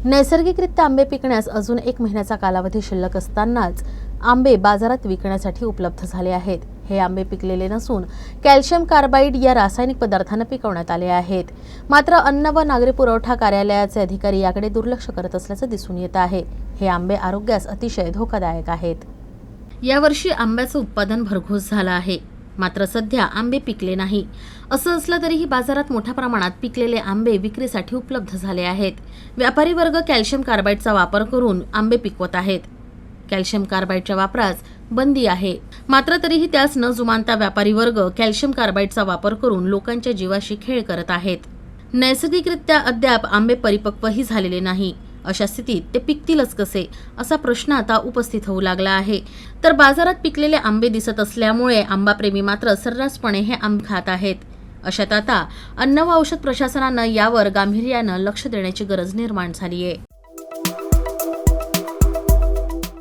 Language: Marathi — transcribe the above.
नैसर्गिकरित्या आंबे पिकण्यास अजून 1 महिन्याचा कालावधी शिल्लक असतानाच आंबे बाजारात विकण्यासाठी उपलब्ध झाले आहेत। हे आंबे पिकलेले नसून कॅल्शियम कार्बाइड या रासायनिक पदार्थाने पिकवण्यात आले आहेत। मात्र अन्न व नागरी पुरवठा कार्यालयाचे अधिकारी याकडे दुर्लक्ष करत असल्याचे दिसून येत आहे। हे आंबे आरोग्यास अतिशय धोकादायक आहेत। यावर्षी आंब्याचे उत्पादन भरघोस झालं आहे, मात्र सध्या आंबे पिकले नाही। असं असलं तरीही बाजारात मोठ्या प्रमाणात पिकलेले आंबे विक्रीसाठी उपलब्ध झाले आहेत। व्यापारी वर्ग कॅल्शियम कार्बाइडचा वापर करून आंबे पिकवत आहेत। कॅल्शियम कार्बाइडच्या वापरास बंदी आहे, मात्र तरीही त्यास न जुमानता व्यापारी वर्ग कॅल्शियम कार्बाइडचा वापर करून लोकांच्या जीवाशी खेळ करत आहेत। नैसर्गिकरित्या अद्याप आंबे परिपक्वही झालेले नाही। अशा स्थितीत ते पिकतीलच कसे असा प्रश्न आता उपस्थित होऊ लागला आहे। तर बाजारात पिकलेले आंबे दिसत असल्यामुळे आंबाप्रेमी मात्र सर्रासपणे हे आंबे खात आहेत। अशात आता अन्न व औषध प्रशासनानं यावर गांभीर्यानं लक्ष देण्याची गरज निर्माण झाली आहे।